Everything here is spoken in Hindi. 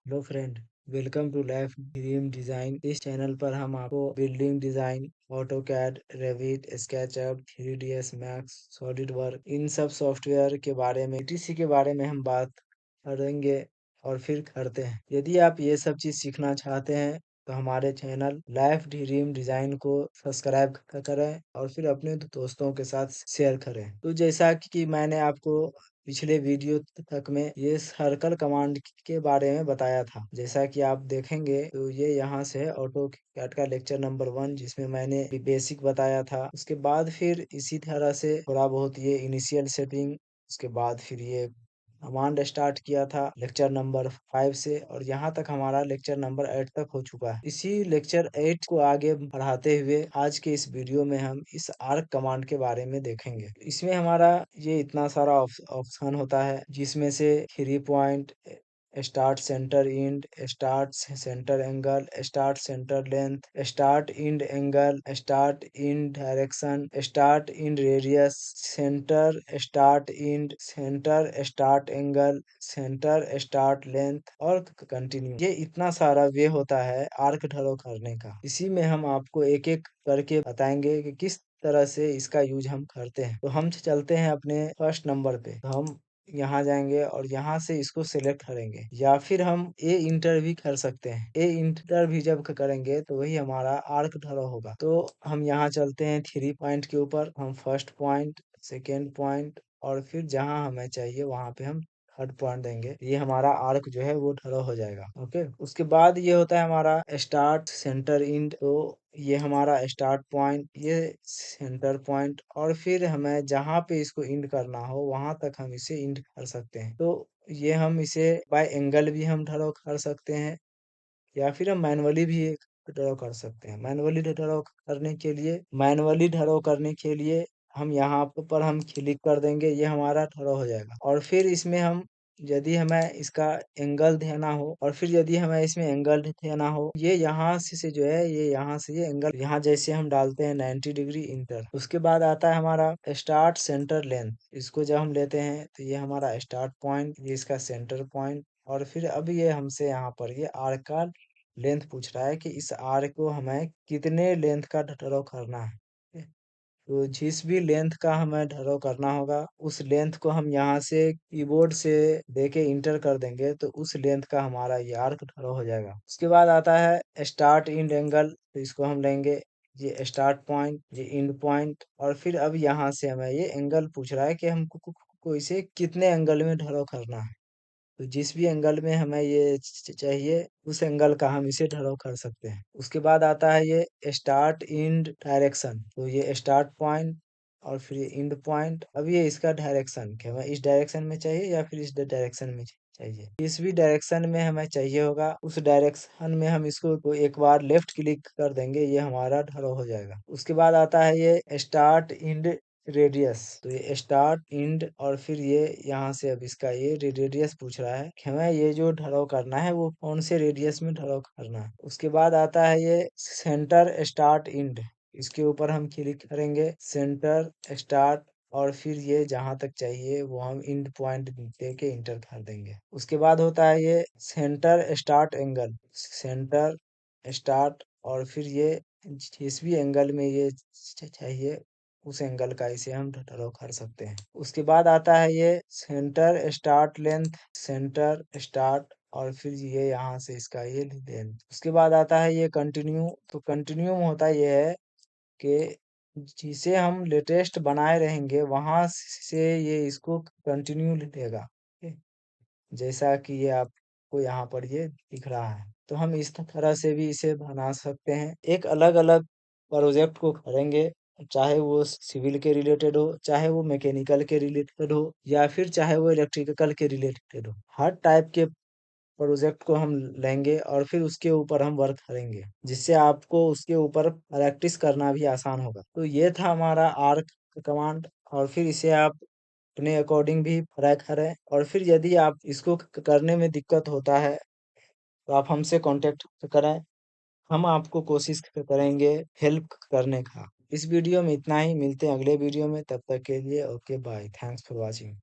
Hello friend, welcome to life dream design. इस चैनल पर हम आपको building design, AutoCAD, Revit, SketchUp, 3ds Max, solid work इन सब सॉफ्टवेयर के बारे में ईटीसी के बारे में हम बात करेंगे और फिर करते हैं। यदि आप ये सब चीज सीखना चाहते हैं तो हमारे चैनल लाइफ ड्रीम डिजाइन को सब्सक्राइब करें और फिर अपने दोस्तों के साथ शेयर करें। तो जैसा कि मैंने आपको पिछले वीडियो तक में ये सर्कल कमांड के बारे में बताया था। जैसा कि आप देखेंगे तो ये यहाँ से है ऑटो कैड का लेक्चर नंबर 1, जिसमें मैंने बेसिक बताया था। उसके बाद फिर इसी तरह से थोड़ा बहुत ये इनिशियल सेटिंग, उसके बाद फिर ये कमांड स्टार्ट किया था लेक्चर नंबर 5 से, और यहाँ तक हमारा लेक्चर नंबर 8 तक हो चुका है। इसी लेक्चर 8 को आगे बढ़ाते हुए आज के इस वीडियो में हम इस आर्क कमांड के बारे में देखेंगे। इसमें हमारा ये इतना सारा ऑप्शन होता है, जिसमें से 3 point, start centre end, start centre angle, start centre length, start end angle, start end direction, start end radius, centre start end, centre start angle, centre start length और कंटिन्यू। ये इतना सारा वे होता है आर्क ड्रॉ करने का। इसी में हम आपको एक एक करके बताएंगे कि किस तरह से इसका यूज हम करते हैं। तो हम चलते हैं अपने फर्स्ट नंबर पे। तो हम यहाँ जाएंगे और यहाँ से इसको सिलेक्ट करेंगे, या फिर हम ए इंटर भी कर सकते हैं। ए इंटर भी जब करेंगे तो वही हमारा आर्क ड्रॉ होगा। तो हम यहाँ चलते हैं 3 पॉइंट के ऊपर। हम फर्स्ट पॉइंट, सेकेंड पॉइंट और फिर जहाँ हमें चाहिए वहां पे हम थर्ड पॉइंट देंगे। ये हमारा आर्क जो है वो ड्रॉ हो जाएगा। ओके, उसके बाद ये होता है हमारा स्टार्ट सेंटर इंड। तो ये हमारा स्टार्ट पॉइंट, ये सेंटर पॉइंट, और फिर हमें जहाँ पे इसको इंड करना हो वहां तक हम इसे इंड कर सकते हैं। तो ये हम इसे बाय एंगल भी हम ड्रॉ कर सकते हैं, या फिर हम मैनुअली भी ड्रॉ कर सकते हैं। मैनुअली ड्रॉ करने के लिए हम यहाँ पर हम क्लिक कर देंगे, ये हमारा ड्रॉ हो जाएगा। और फिर इसमें हम, यदि हमें इसका एंगल देना हो, और फिर यदि हमें इसमें एंगल देना हो, ये यहाँ से जो है, ये यहाँ से ये एंगल यहाँ जैसे हम डालते हैं 90 डिग्री इंटर। उसके बाद आता है हमारा स्टार्ट सेंटर लेंथ। इसको जब हम लेते हैं तो ये हमारा स्टार्ट पॉइंट, ये इसका सेंटर पॉइंट, और फिर अब ये हमसे यहाँ पर ये आर्क का लेंथ पूछ रहा है कि इस आर्क को हमें कितने लेंथ का ड्रॉ करना है। तो जिस भी लेंथ का हमें ड्रॉ करना होगा उस लेंथ को हम यहाँ से कीबोर्ड से देके इंटर कर देंगे, तो उस लेंथ का हमारा ये आर्क ड्रॉ हो जाएगा। उसके बाद आता है स्टार्ट इंड एंगल। तो इसको हम लेंगे, ये स्टार्ट पॉइंट, ये इंड पॉइंट, और फिर अब यहाँ से हमें ये एंगल पूछ रहा है कि हमको इसे कितने एंगल में ड्रॉ करना है। तो जिस भी एंगल में हमें ये चाहिए उस एंगल का हम इसे ड्रॉ कर सकते हैं। उसके बाद आता है ये स्टार्ट इंड डायरेक्शन। तो ये स्टार्ट पॉइंट और फिर ये इंड पॉइंट। अब ये इसका डायरेक्शन कि हमें इस डायरेक्शन में चाहिए या फिर इस डायरेक्शन में चाहिए। जिस भी डायरेक्शन में हमें चाहिए होगा उस डायरेक्शन में हम इसको तो एक बार लेफ्ट क्लिक कर देंगे, ये हमारा ड्रॉ हो जाएगा। उसके बाद आता है ये स्टार्ट इंड रेडियस। तो ये स्टार्ट इंड और फिर ये यहाँ से अब इसका ये रेडियस पूछ रहा है कि हमें ये जो ड्रॉ करना है वो कौन से रेडियस में ड्रॉ करना है। उसके बाद आता है ये सेंटर स्टार्ट इंड। इसके ऊपर हम क्लिक करेंगे, सेंटर स्टार्ट, और फिर ये जहां तक चाहिए वो हम इंड पॉइंट दे के इंटर कर देंगे। उसके बाद होता है ये centre start angle. Centre start और फिर ये जिस भी एंगल में ये चाहिए उस एंगल का इसे हम ड्रॉ कर सकते हैं। उसके बाद आता है ये centre start length, centre start, और फिर ये यहाँ से इसका ये लेंथ। उसके बाद आता है ये कंटिन्यू। तो कंटिन्यू होता ये है कि जिसे हम लेटेस्ट बनाए रहेंगे वहां से ये इसको कंटिन्यू लेगा। ठीक है? जैसा कि ये आपको यहाँ पर ये दिख रहा है। तो हम इस तरह से भी इसे बना सकते हैं। एक अलग अलग प्रोजेक्ट को करेंगे, चाहे वो सिविल के रिलेटेड हो, चाहे वो मैकेनिकल के रिलेटेड हो, या फिर चाहे वो इलेक्ट्रिकल के रिलेटेड हो। हर टाइप के प्रोजेक्ट को हम लेंगे और फिर उसके ऊपर हम वर्क करेंगे, जिससे आपको उसके ऊपर प्रैक्टिस करना भी आसान होगा। तो ये था हमारा आर्क कमांड, और फिर इसे आप अपने अकॉर्डिंग भी ट्राई करें। और फिर यदि आप इसको करने में दिक्कत होता है तो आप हमसे कांटेक्ट करें, हम आपको कोशिश करेंगे हेल्प करने का। इस वीडियो में इतना ही, मिलते हैं अगले वीडियो में, तब तक के लिए okay bye, thanks for watching.